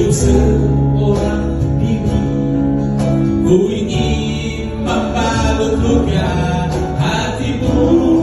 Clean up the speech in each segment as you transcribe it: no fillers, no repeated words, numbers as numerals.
untuk seorang diri. Ku ingin membalut luka hatimu.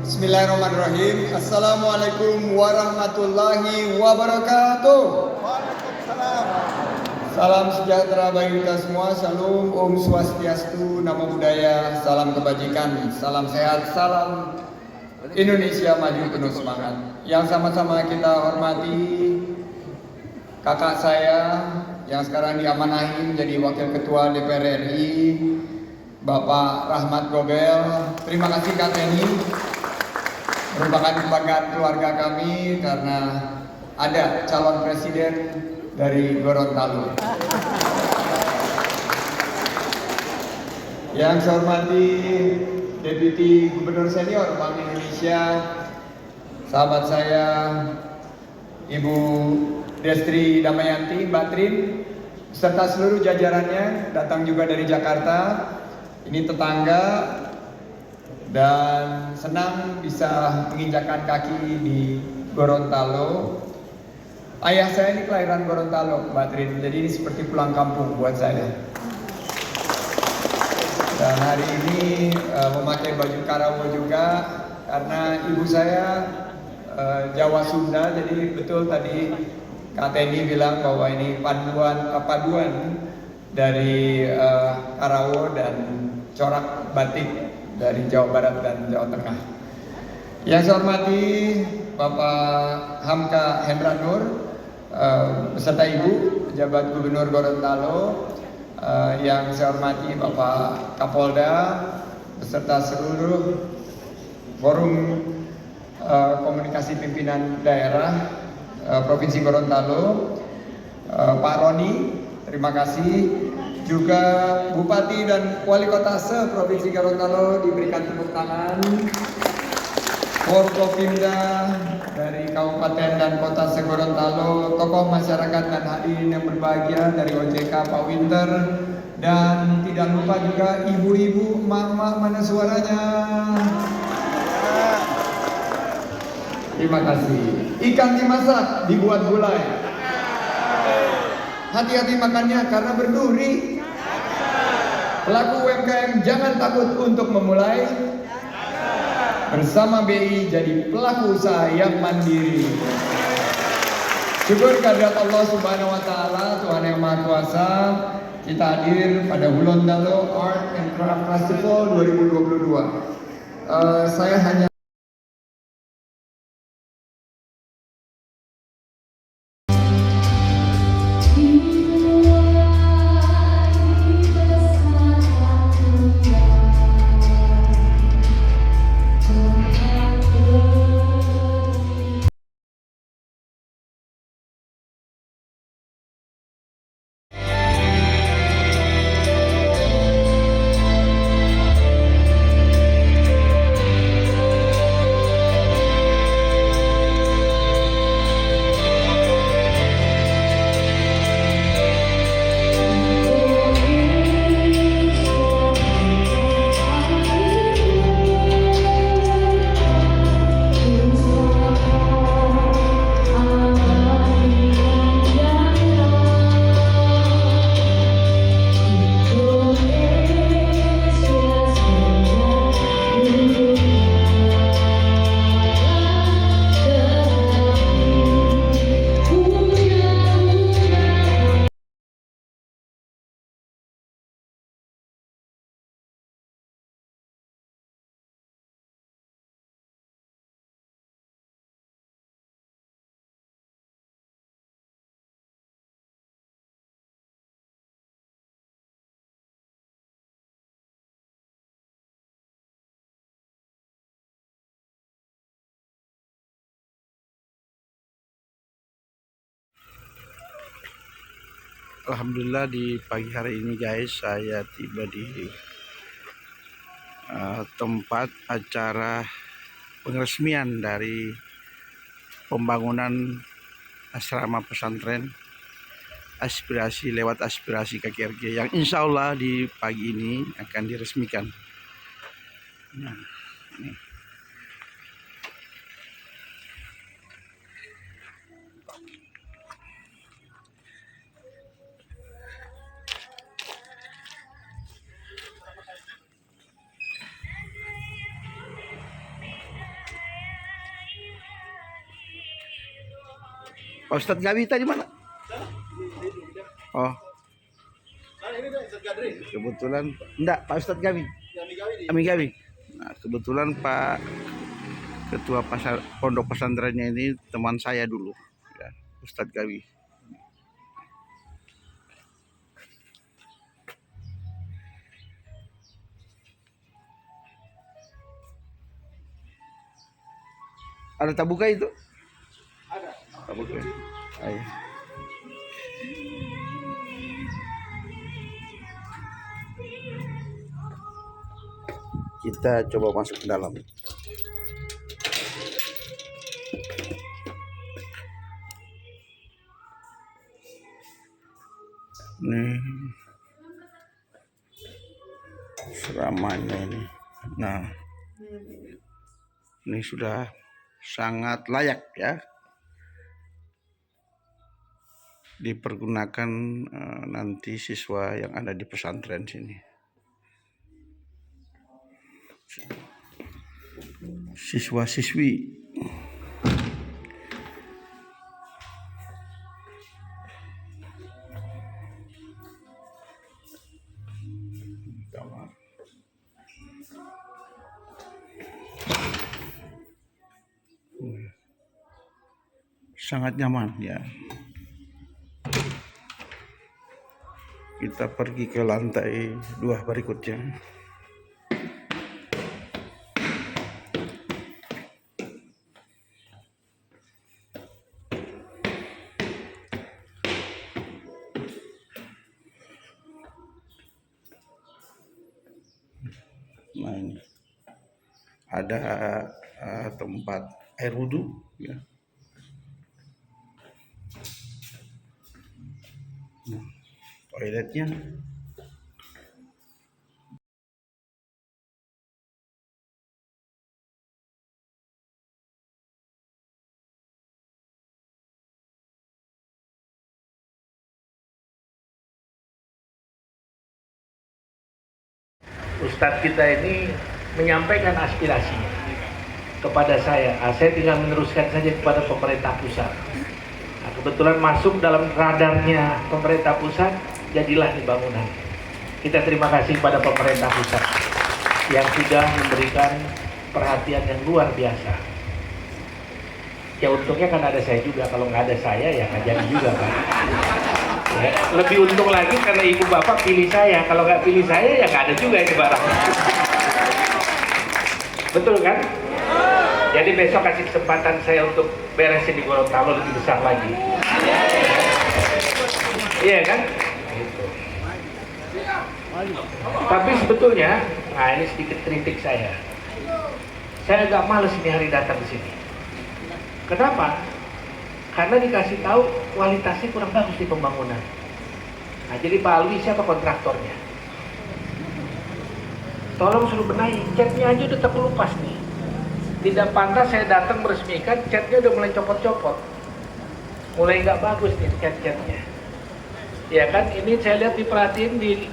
Bismillahirrahmanirrahim. Assalamualaikum warahmatullahi wabarakatuh. Waalaikumsalam. Salam sejahtera bagi kita semua. Salam Om Swastiastu, Namo Buddhaya, salam kebajikan, salam sehat, salam Indonesia maju penuh semangat. Yang sama-sama kita hormati kakak saya yang sekarang diamanahi menjadi Wakil Ketua DPR RI, Bapak Rahmat Gobel. Terima kasih Kak Teni. Merupakan kebanggaan keluarga kami karena ada calon presiden dari Gorontalo. Yang saya hormati Deputi Gubernur Senior Bank Indonesia, sahabat saya Ibu Destri Damayanti, Mbak Trin, serta seluruh jajarannya datang juga dari Jakarta. Ini tetangga dan senang bisa menginjakkan kaki di Gorontalo. Ayah saya ini kelahiran Gorontalo, Mbak Trin, jadi ini seperti pulang kampung buat saya. Dan hari ini memakai baju Karawo juga karena ibu saya Jawa Sunda, jadi betul tadi Kak Teni bilang bahwa ini paduan dari Karawo dan corak batik dari Jawa Barat dan Jawa Tengah. Yang saya hormati Bapak Hamka Hendra Nur beserta Ibu Pejabat Gubernur Gorontalo, yang saya hormati Bapak Kapolda beserta seluruh forum komunikasi pimpinan daerah Provinsi Gorontalo, Pak Roni, terima kasih. Juga Bupati dan Wali Kota se-Provinsi Gorontalo diberikan tepuk tangan. Forkopimda dari Kabupaten dan Kota se-Gorontalo, tokoh masyarakat dan hadirin yang berbahagia dari OJK Pak Winter, dan tidak lupa juga ibu-ibu, emak-emak, mana suaranya? Terima kasih. Ikan dimasak, dibuat gulai. Hati-hati makannya karena berduri. Pelaku UMKM jangan takut untuk memulai. Bersama BI jadi pelaku usaha yang mandiri. Syukur kehadirat Allah Subhanahu wa taala, Tuhan yang Maha Kuasa. Kita hadir pada Gorontalo Art and Craft Festival 2022. Saya hanya Alhamdulillah di pagi hari ini guys, saya tiba di tempat acara penresmian dari pembangunan asrama pesantren aspirasi lewat aspirasi KKRG yang insya Allah di pagi ini akan diresmikan. Nah, ini. Pak Ustadz Gawi tadi mana? Oh, kebetulan enggak Pak Ustadz Gawi. Ami Gawi. Nah, kebetulan Pak Ketua Pondok Pesantrennya ini teman saya dulu, ya, Ustadz Gawi. Ada tabuka itu? Ada. Tabuka. Ayo. Kita coba masuk ke dalam. Nih, seramanya ini. Nah, ini sudah sangat layak ya dipergunakan nanti siswa yang ada di pesantren sini. Siswa-siswi. Sangat nyaman ya. Kita pergi ke lantai 2 berikutnya. Nah, ini ada tempat air wudhu ya. Nah, toiletnya. Ustadz kita ini menyampaikan aspirasinya kepada saya. Saya tinggal meneruskan saja kepada pemerintah pusat. Nah, kebetulan masuk dalam radarnya pemerintah pusat, jadilah di bangunan. Kita terima kasih pada pemerintah pusat yang sudah memberikan perhatian yang luar biasa. Ya untungnya kan ada saya juga, kalau nggak ada saya ya nggak jadi juga kan. Ya, lebih untung lagi karena ibu bapak pilih saya, kalau nggak pilih saya ya nggak ada juga ini barang. Betul kan? Jadi besok kasih kesempatan saya untuk beresin di Gorontalo lebih besar lagi. Iya kan? Gitu. Tapi sebetulnya, nah ini sedikit kritik saya. Saya agak males ini hari datang di sini. Kenapa? Karena dikasih tahu kualitasnya kurang bagus di pembangunan. Nah, jadi Pak Alwi siapa kontraktornya? Tolong suruh benahi, catnya aja udah terkelupas nih. Tidak pantas saya datang meresmikan, catnya udah mulai copot-copot. Mulai nggak bagus nih cat-catnya. Ya kan, ini saya lihat diperhatiin di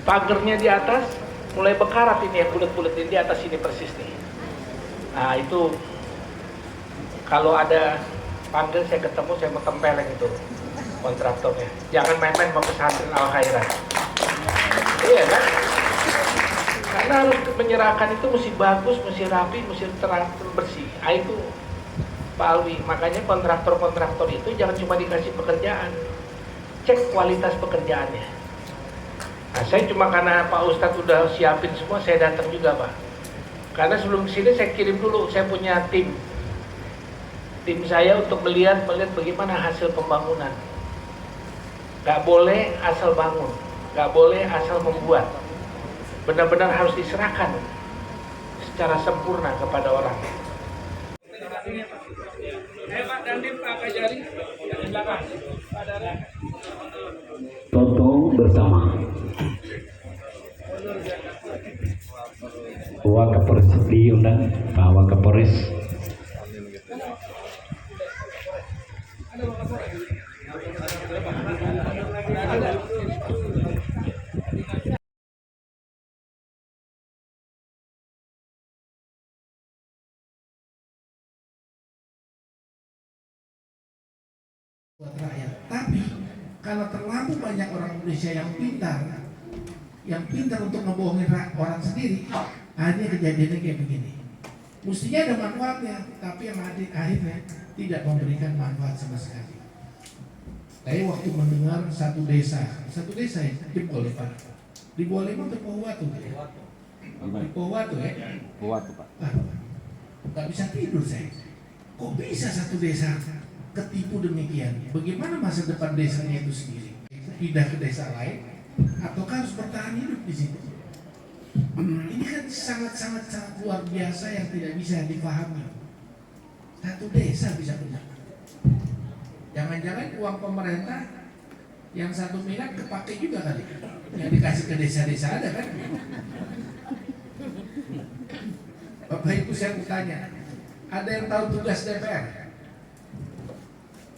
pagernya di atas, mulai bekarat ini ya, bulat-bulat di atas ini persis nih. Nah itu, kalau ada panggil saya ketemu, saya mau tempeleng itu kontraktornya. Jangan main-main mau pesantren Al Khairat. Iya kan? Karena harus menyerahkan itu mesti bagus, mesti rapi, mesti bersih. Nah, itu Pak Alwi. Makanya kontraktor-kontraktor itu jangan cuma dikasih pekerjaan, cek kualitas pekerjaannya. Nah, saya cuma karena Pak Ustadz udah siapin semua, saya datang juga Pak. Karena sebelum kesini saya kirim dulu, saya punya tim saya untuk melihat bagaimana hasil pembangunan. Nggak boleh asal bangun, nggak boleh asal membuat. Benar-benar harus diserahkan secara sempurna kepada orang. Foto bersama Wakapolres diundang, Pak Wakapolres. Buat rakyat. Tapi kalau terlalu banyak orang Indonesia yang pintar untuk ngebohongin orang sendiri, akhirnya kejadiannya kayak begini. Mestinya ada manfaatnya, tapi yang akhirnya tidak memberikan manfaat sama sekali. Saya waktu mendengar satu desa ya, Jebol Pak. Di Bolema atau Powatu? Di Powatu ya? Powatu Pak. Gak bisa tidur saya. Kok bisa satu desa ketipu demikian? Bagaimana masa depan desanya itu sendiri? Pindah ke desa lain, ataukah harus bertahan hidup di situ? Ini kan sangat luar biasa yang tidak bisa dipahami. Satu desa bisa benar. Jangan-jangan uang pemerintah yang 1 miliar kepake juga kali, yang dikasih ke desa-desa ada kan? Bapak Ibu saya mau tanya, ada yang tahu tugas DPR?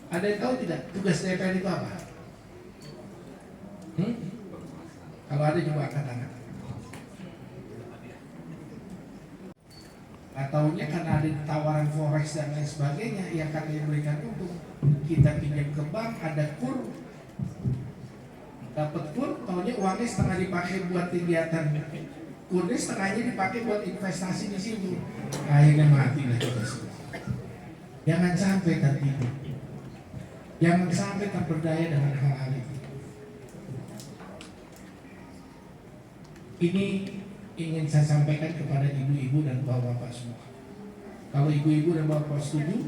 Ada yang tahu tidak tugas DPR itu apa? Kalau ada coba angkat tangan. Ataunya karena ada tawaran forex dan lain sebagainya yang katanya memberikan untung, kita pinjam ke bank, ada kur, dapat kur, taunya uangnya setengah dipakai buat kegiatan, kurnya setengahnya dipakai buat investasi di situ, akhirnya mati lah kita semua. Jangan sampai tertipu, jangan sampai terperdaya dengan hal-hal itu. Ini ingin saya sampaikan kepada ibu-ibu dan bapak-bapak semua. Kalau ibu-ibu dan bapak setuju,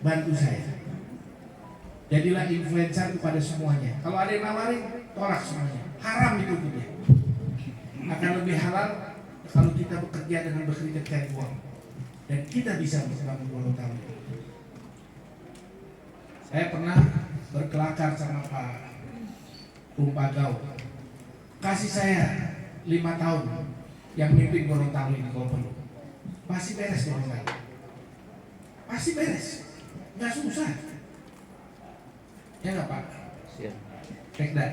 bantu saya. Jadilah influencer kepada semuanya. Kalau ada yang nawarin, tolak semuanya. Haram itu punya. Akan lebih halal kalau kita bekerja dengan bekerja cari uang. Dan kita bisa membangun Gorontalo. Saya pernah berkelakar sama Pak Rumpagau. Kasih saya 5 tahun yang mimpin Gorontalo ini kalau perlu. Pasti beres Gorontalo. Pasti beres. Nggak susah. Ya nggak Pak? Siap. Tekda.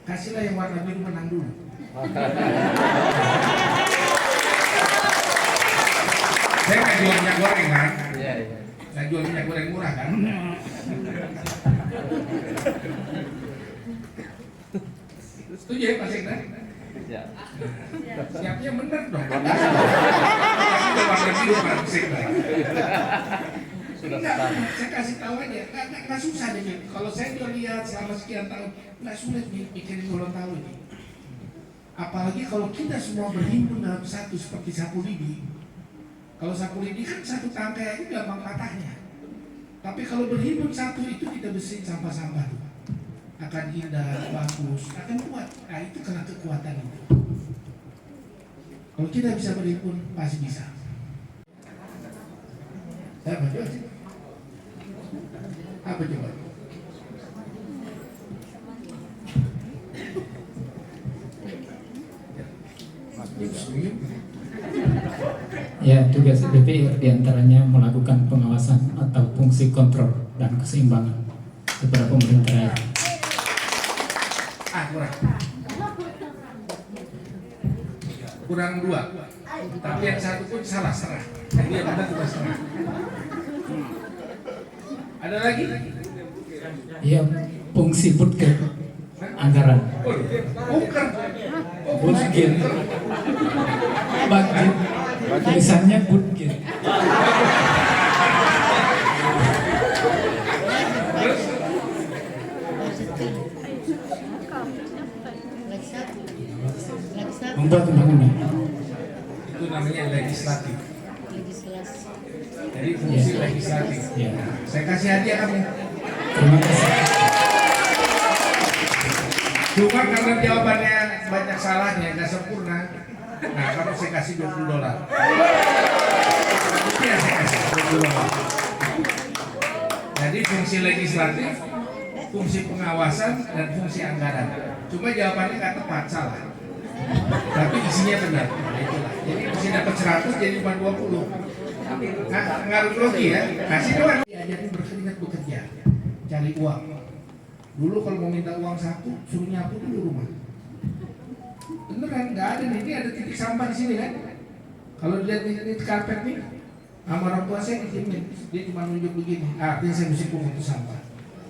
Kasihlah yang warna biru menang dulu. Saya nggak jual minyak goreng kan? Iya. Saya jual minyak goreng murah kan? Setuju ya Pak Sekda? Ya. Siapnya bener dong. Enggak, saya kasih tahu aja, nggak susah nih. Kalau saya udah lihat selama sekian tahun, nggak sulit nih bikin Gorontalo ini. Apalagi kalau kita semua berhimpun dalam satu seperti sapu lidi. Kalau sapu lidi kan satu tangkai aja gampang patahnya. Tapi kalau berhimpun satu itu kita bersihin sampah-sampah tuh. Akan indah, bagus, akan kuat. Nah itu karena kekuatan itu. Kalau kita bisa berhimpun, pasti bisa. Saya maju aja. Apa coba? Ya, tugas DPR diantaranya melakukan pengawasan atau fungsi kontrol dan keseimbangan kepada pemerintah daerah. Kurang 2, tapi yang satu pun salah setengah. Jadi yang benar cuma setengah. Ada lagi? Ya, fungsi budget anggaran. Bukan. Budget. Budget. Tulisannya budget. Membuat undang-undang. Itu namanya legislatif. Jadi fungsi legislatif. Ya. Saya kasih hadiah kamu. Terima kasih. Cuma karena jawabannya banyak salahnya, nggak sempurna. Nah, kamu saya kasih $20. Itu yang saya kasih $20. Jadi fungsi legislatif, fungsi pengawasan, dan fungsi anggaran. Cuma jawabannya nggak tepat, salah. Tapi isinya benar. Nah, itulah. Jadi mesti dapat 100 jadi cuma 20. Nah, ngaruh grogi ya. Kasih doang. Diajarin berkeringat bekerja, cari uang. Dulu kalau mau minta uang satu, suruh nyapu dulu rumah. Beneran nggak ada nih. Ini ada titik sampah di sini kan. Kalau dilihat ini karpet nih, sama orang tua saya dijamin, dia cuma nunjuk begini. Artinya saya mesti pungut itu sampah.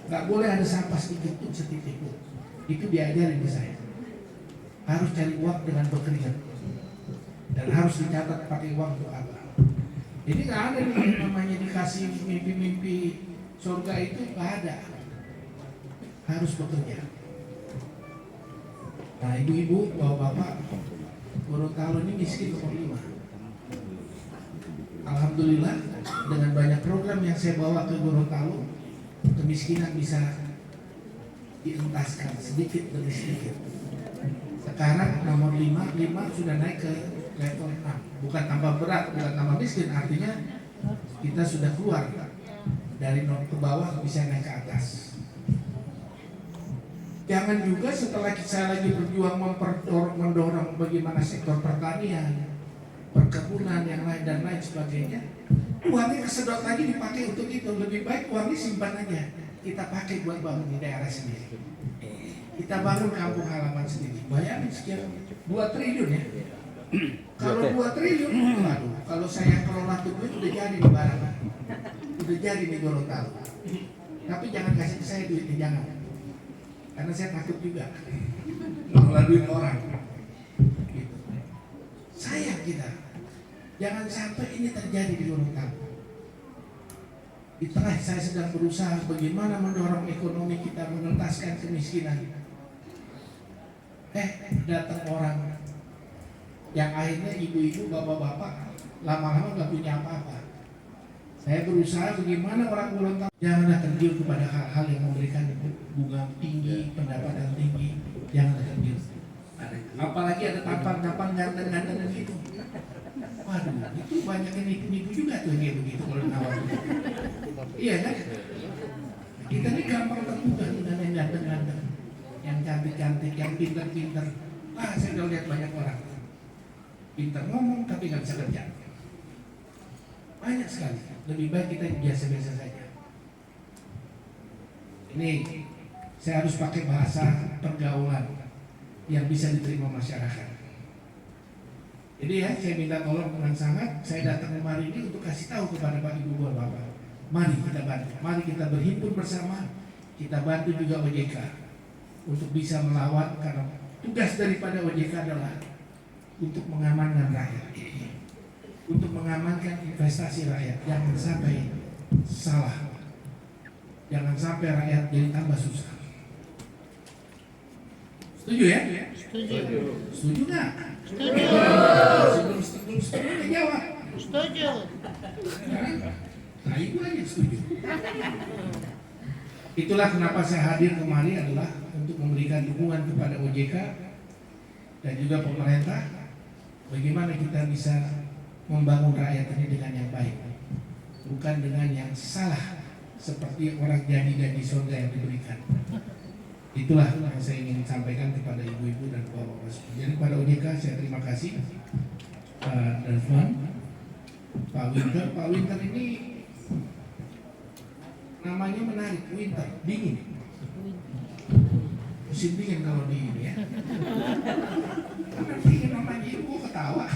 Nggak boleh ada sampah sedikit pun, setitik pun. Itu diajarin ke saya. Harus cari uang dengan bekerja dan harus dicatat pakai uang untuk apa. Jadi nggak ada nih namanya dikasih mimpi-mimpi surga itu, nggak ada. Harus bekerja. Nah, ibu-ibu, bapak-bapak, Gorontalo ini miskin nomor 5. Alhamdulillah dengan banyak program yang saya bawa ke Gorontalo, kemiskinan bisa dientaskan sedikit demi sedikit. Sekarang nomor 5 sudah naik ke level 6. Bukan tambah berat, bukan tambah miskin, artinya kita sudah keluar dari ke bawah bisa naik ke atas. Jangan juga setelah saya lagi berjuang mendorong bagaimana sektor pertanian, perkebunan yang lain dan lain sebagainya, uangnya kesedot lagi dipakai untuk itu. Lebih baik uangnya simpan aja, kita pakai buat bangun di daerah sendiri. Kita bangun kampung halaman sendiri. Bayangin sekian 2 triliun ya. Kalau 2 triliun, waduh, kalau saya kelola tuh duit udah jadi di barang, udah jadi di Gorontalo. Tapi jangan kasih ke saya duitnya, jangan. Karena saya takut juga mengelola duit orang. Gitu. Sayang kita. Jangan sampai ini terjadi di Gorontalo. Di tengah saya sedang berusaha bagaimana mendorong ekonomi kita mengentaskan kemiskinan. Datang orang yang akhirnya ibu-ibu, bapak-bapak lama-lama nggak punya apa-apa. Saya berusaha bagaimana orang Gorontalo janganlah tergiur kepada hal-hal yang memberikan bunga tinggi, pendapatan tinggi, jangan tergiur. Apalagi ada tampang-tampang ganteng-ganteng gitu. Waduh, itu banyak yang nipu juga tuh kayak begitu kalau nawar. Iya kan? Kita ini gampang terbuka dengan yang ganteng-ganteng, yang cantik-cantik, yang pintar-pintar. Saya udah lihat banyak orang pintar ngomong tapi nggak bisa kerja. Banyak sekali. Lebih baik kita biasa-biasa saja. Ini saya harus pakai bahasa pergaulan yang bisa diterima masyarakat. Jadi ya, saya minta tolong dengan sangat, saya datang kemari ini untuk kasih tahu kepada Pak Ibu Bapak. Mari kita bantu, mari kita berhimpun bersama, kita bantu juga OJK untuk bisa melawan, karena tugas daripada OJK adalah untuk mengamankan rakyat, untuk mengamankan investasi rakyat. Jangan sampai salah, jangan sampai rakyat jadi tambah susah. Setuju ya? Setuju. Setuju nggak? Setuju. Sebelum setuju jawab. Setuju. Nah itu aja setuju. Itulah kenapa saya hadir kemari adalah untuk memberikan dukungan kepada OJK dan juga pemerintah. Bagaimana kita bisa membangun rakyat ini dengan yang baik, bukan dengan yang salah seperti orang janji-janji surga yang diberikan. Itulah yang saya ingin sampaikan kepada ibu-ibu dan bapak-bapak. Jadi pada OJK saya terima kasih Pak Darfman, Pak Winter. Pak Winter ini namanya menarik, winter, dingin. Musim dingin kalau di ini ya. Karena dingin namanya ibu ketawa.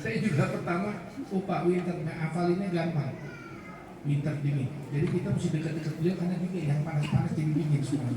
Saya juga pertama, Pak Winter, hafalinnya gampang. Winter dingin. Jadi kita mesti dekat-dekat beliau karena juga yang panas-panas jadi dingin semua.